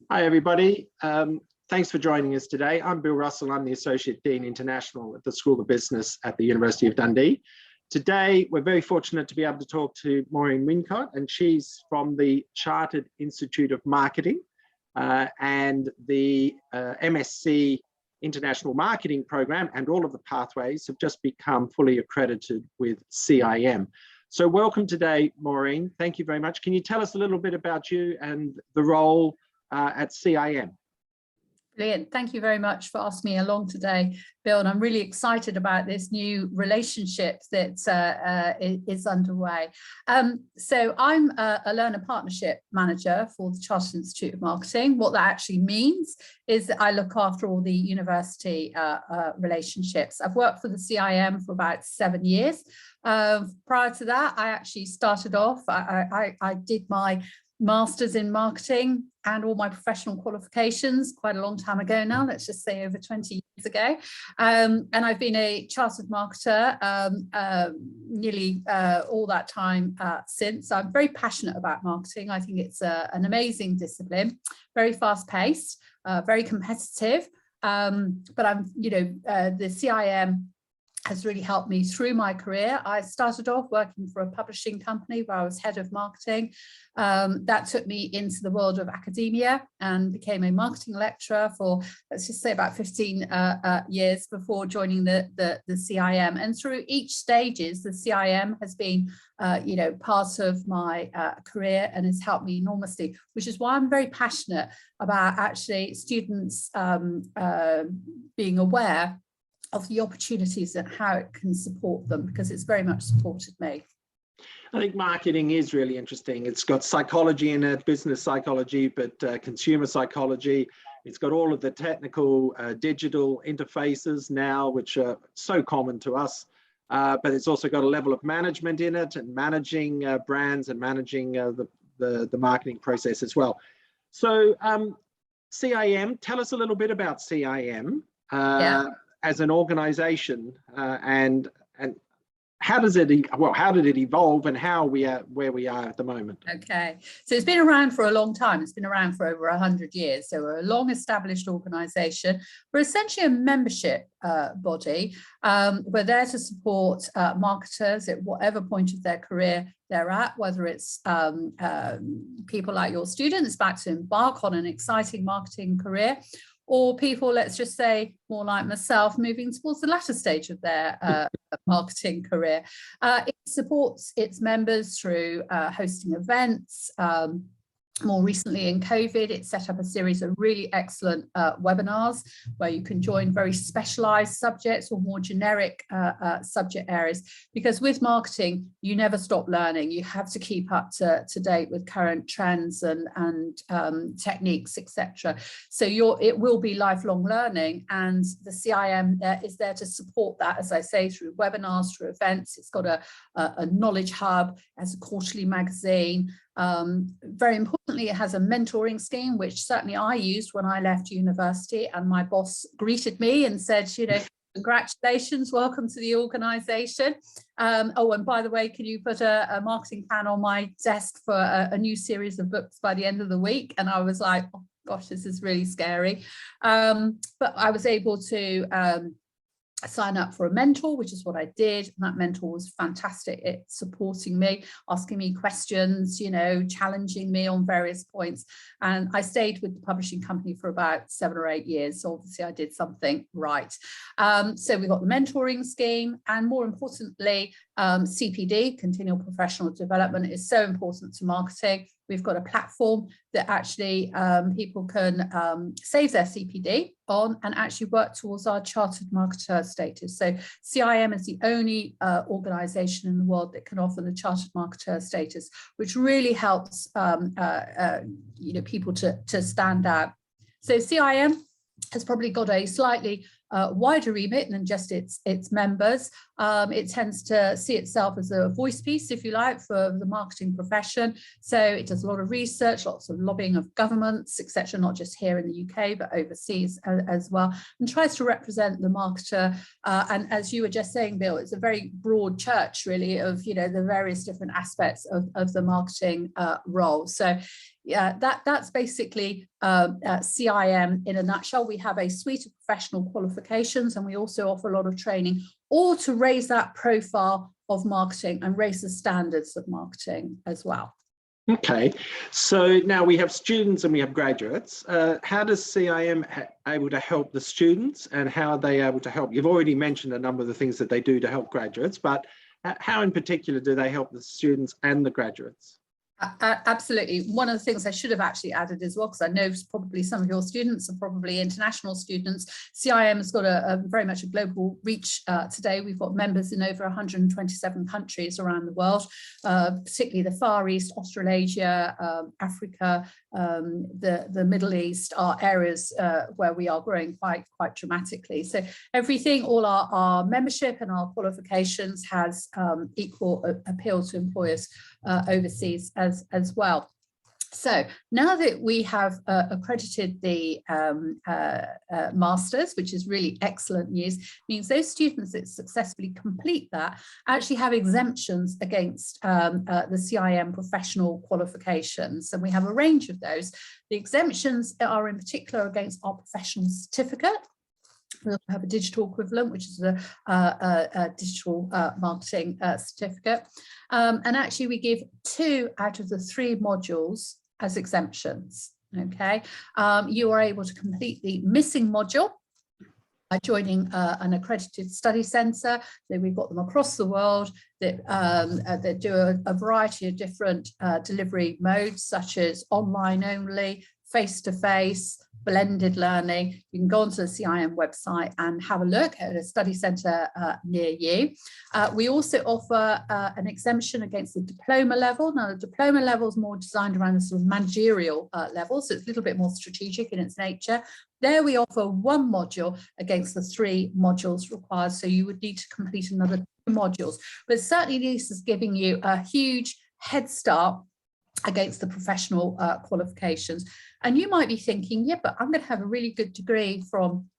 Hi, everybody. Thanks for joining us today. I'm Bill Russell. I'm the Associate Dean International at the School of Business at the University of Dundee. Today, we're very fortunate to be able to talk to Maureen Wincott, and she's from the Chartered Institute of Marketing and the MSc International Marketing Program, and all of the pathways have just become fully accredited with CIM. So welcome today, Maureen. Thank you very much. Can you tell us a little bit about you and the role at CIM? Brilliant. Thank you very much for asking me along today, Bill. And I'm really excited about this new relationship that is underway. So I'm a learner partnership manager for the Chartered Institute of Marketing. What that actually means is that I look after all the university relationships. I've worked for the CIM for about 7 years. Prior to that, I actually started off, I did my Masters in marketing and all my professional qualifications quite a long time ago now, let's just say over 20 years ago. And I've been a chartered marketer nearly all that time since. I'm very passionate about marketing. I think it's an amazing discipline, very fast paced, very competitive. But I'm, the CIM has really helped me through my career. I started off working for a publishing company where I was head of marketing. That took me into the world of academia and became a marketing lecturer for, let's just say, about 15 years before joining the CIM. And through each stages, the CIM has been, part of my career and has helped me enormously, which is why I'm very passionate about actually students being aware of the opportunities and how it can support them, because it's very much supported me. I think marketing is really interesting. It's got psychology in it, business psychology, but consumer psychology. It's got all of the technical digital interfaces now, which are so common to us. But it's also got a level of management in it, and managing brands and managing the marketing process as well. So CIM, tell us a little bit about CIM. As an organization, and how does it, how did it evolve, and how we are where we are at the moment? Okay, so it's been around for a long time. It's been around for over 100 years. So we're a long established organization. We're essentially a membership body. We're there to support marketers at whatever point of their career they're at, whether it's people like your students about to embark on an exciting marketing career, or people, let's just say, more like myself, moving towards the latter stage of their marketing career. It supports its members through hosting events. More recently in COVID, it set up a series of really excellent webinars where you can join very specialized subjects or more generic subject areas, because with marketing, you never stop learning. You have to keep up to date with current trends and techniques, etc. So it will be lifelong learning, and the CIM is there to support that, as I say, through webinars, through events. It's got a knowledge hub, as a quarterly magazine. Very importantly, it has a mentoring scheme, which certainly I used when I left university, and my boss greeted me and said, congratulations, welcome to the organization. Oh, and by the way, can you put a marketing plan on my desk for a new series of books by the end of the week? And I was like, oh gosh, this is really scary. But I was able to sign up for a mentor, which is what I did. And that mentor was fantastic at supporting me, asking me questions, challenging me on various points. And I stayed with the publishing company for about 7 or 8 years. So obviously I did something right. So we got the mentoring scheme, and more importantly, CPD, continual professional development, is so important to marketing. We've got a platform that actually people can save their CPD on and actually work towards our chartered marketer status. So CIM is the only organization in the world that can offer the chartered marketer status, which really helps people to stand out. So CIM has probably got a slightly wider remit than just its members. It tends to see itself as a voice piece, if you like, for the marketing profession. So it does a lot of research, lots of lobbying of governments, etc., not just here in the UK, but overseas as well, and tries to represent the marketer. And as you were just saying, Bill, it's a very broad church, really, of the various different aspects of the marketing role. So yeah, that's basically CIM in a nutshell. We have a suite of professional qualifications, and we also offer a lot of training, all to raise that profile of marketing and raise the standards of marketing as well. Okay, so now we have students and we have graduates. How does CIM able to help the students, and how are they able to help? You've already mentioned a number of the things that they do to help graduates, but how in particular do they help the students and the graduates? Absolutely. One of the things I should have actually added as well, because I know probably some of your students are probably international students, CIM has got a very much a global reach today. We've got members in over 127 countries around the world, particularly the Far East, Australasia, Africa, the Middle East are areas where we are growing quite dramatically. So everything, all our membership and our qualifications has equal appeal to employers overseas as well. So now that we have accredited the masters, which is really excellent news, means those students that successfully complete that actually have exemptions against the CIM professional qualifications. And we have a range of those. The exemptions are in particular against our professional certificate. We also have a digital equivalent, which is a digital marketing certificate. And actually we give 2 out of the 3 modules as exemptions, okay? You are able to complete the missing module by joining an accredited study centre. So we've got them across the world that do a variety of different delivery modes, such as online only, face-to-face, blended learning. You can go onto the CIM website and have a look at a study centre near you. We also offer an exemption against the diploma level. Now, the diploma level is more designed around the sort of managerial level, so it's a little bit more strategic in its nature. There we offer 1 module against the 3 modules required, so you would need to complete another 2 modules. But certainly this is giving you a huge head start against the professional qualifications. And you might be thinking, yeah, but I'm going to have a really good degree from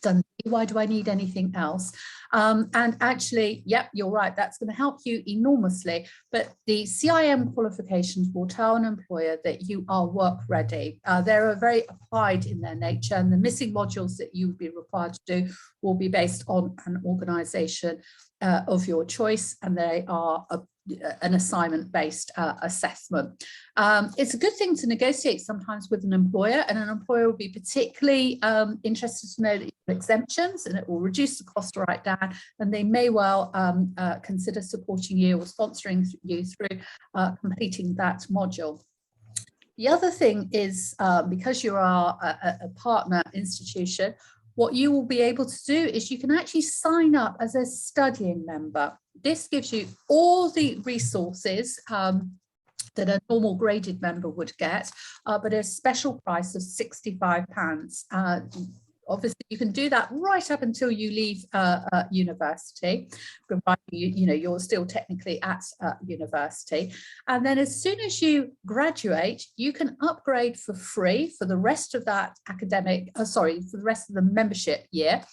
Dundee. Why do I need anything else? And actually, yep, you're right, that's going to help you enormously. But the CIM qualifications will tell an employer that you are work ready. They're very applied in their nature, and the missing modules that you will be required to do will be based on an organisation of your choice, and they are an assignment-based assessment. It's a good thing to negotiate sometimes with an employer, and an employer will be particularly interested to know that you have exemptions, and it will reduce the cost right down, and they may well consider supporting you or sponsoring you through completing that module. The other thing is, because you are a partner institution, what you will be able to do is you can actually sign up as a studying member. This gives you all the resources that a normal graded member would get, but at a special price of £65. Obviously, you can do that right up until you leave university, provided you're still technically at university. And then as soon as you graduate, you can upgrade for free for the rest of that academic, for the rest of the membership year,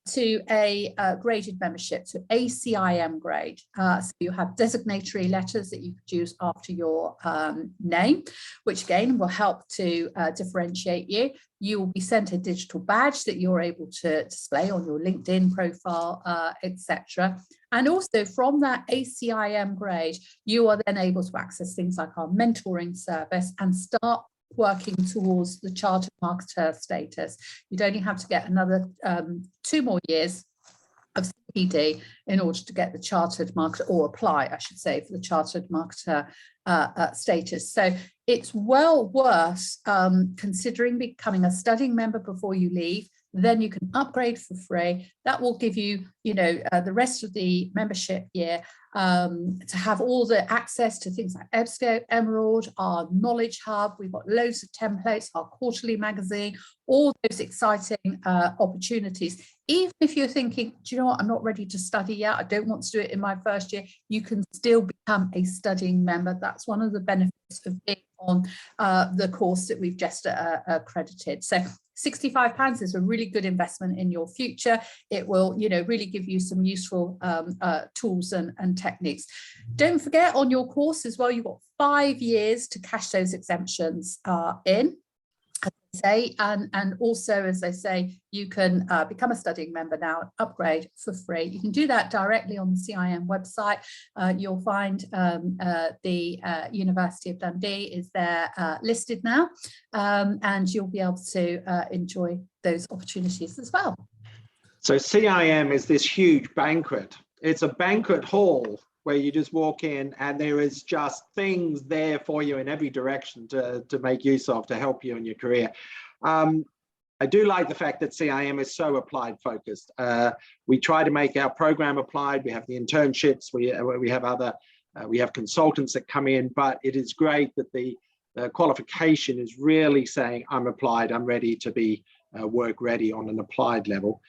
to a graded membership, to ACIM grade. So you have designatory letters that you could use after your name, which again will help to differentiate you. You will be sent a digital badge that you're able to display on your LinkedIn profile, etc. And also from that ACIM grade, you are then able to access things like our mentoring service and start working towards the chartered marketer status. You'd only have to get another 2 more years of CPD in order to get the chartered marketer, or apply, I should say, for the chartered marketer status. So it's well worth considering becoming a studying member before you leave, then you can upgrade for free. That will give you, the rest of the membership year to have all the access to things like EBSCO, Emerald, our Knowledge Hub. We've got loads of templates, our quarterly magazine, all those exciting opportunities. Even if you're thinking, do you know what, I'm not ready to study yet, I don't want to do it in my first year, you can still become a studying member. That's one of the benefits of being on the course that we've just accredited. So £65 is a really good investment in your future. It will, really give you some useful tools and techniques. Don't forget, on your course as well, you've got 5 years to cash those exemptions in. And also, as they say, you can become a studying member now and upgrade for free. You can do that directly on the CIM website. You'll find the University of Dundee is there listed now, and you'll be able to enjoy those opportunities as well. So CIM is this huge banquet. It's a banquet hall where you just walk in and there is just things there for you in every direction to make use of, to help you in your career. I do like the fact that CIM is so applied focused. We try to make our program applied. We have the internships, we have other, we have consultants that come in, but it is great that the qualification is really saying, I'm applied, I'm ready to be work ready on an applied level.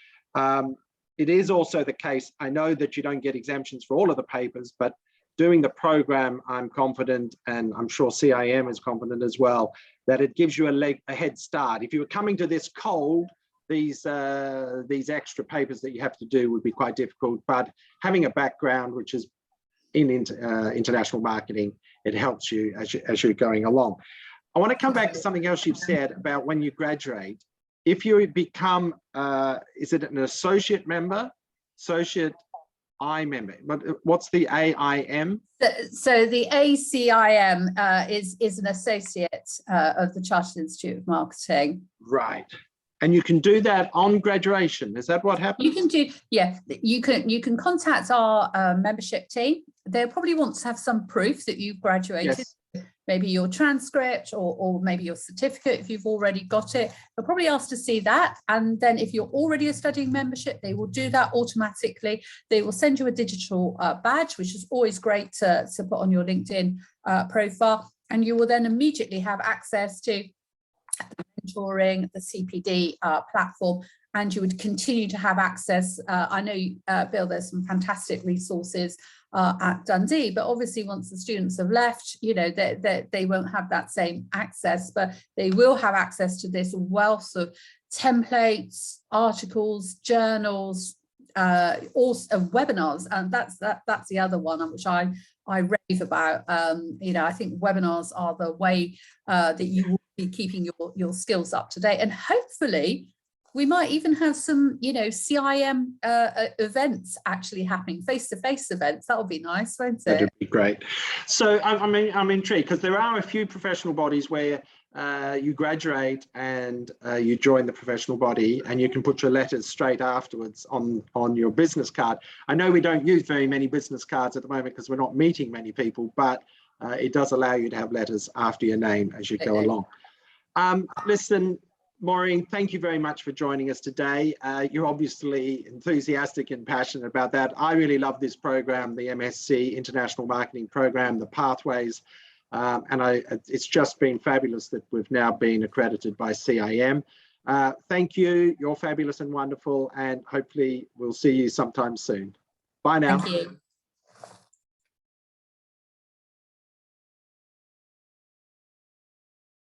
It is also the case, I know that you don't get exemptions for all of the papers, but doing the program, I'm confident, and I'm sure CIM is confident as well, that it gives you a head start. If you were coming to this cold, these extra papers that you have to do would be quite difficult, but having a background which is in international marketing, it helps you as you're going along. I want to come back to something else you've said about when you graduate. If you become, is it an associate member, associate I member? What's the AIM? So the ACIM is an associate of the Chartered Institute of Marketing. Right. And you can do that on graduation. Is that what happens? You can do, yeah. You can contact our membership team. They'll probably want to have some proof that you've graduated. Yes. Maybe your transcript or maybe your certificate if you've already got it. They'll probably ask to see that. And then if you're already a studying membership, they will do that automatically. They will send you a digital badge, which is always great to put on your LinkedIn profile. And you will then immediately have access to the mentoring, the CPD platform, and you would continue to have access. I know, Bill, there's some fantastic resources at Dundee, but obviously once the students have left, they won't have that same access, but they will have access to this wealth of templates, articles, journals, also webinars, and that's the other one which I rave about. I think webinars are the way that you will be keeping your skills up to date, and hopefully we might even have some, CIM events actually happening, face-to-face events. That would be nice, won't it? That would be great. So I'm intrigued because there are a few professional bodies where you graduate and you join the professional body and you can put your letters straight afterwards on your business card. I know we don't use very many business cards at the moment because we're not meeting many people, but it does allow you to have letters after your name as you go along. Listen, Maureen, thank you very much for joining us today. You're obviously enthusiastic and passionate about that. I really love this program, the MSc International Marketing Program, the Pathways, and it's just been fabulous that we've now been accredited by CIM. Thank you. You're fabulous and wonderful, and hopefully we'll see you sometime soon. Bye now. Thank you.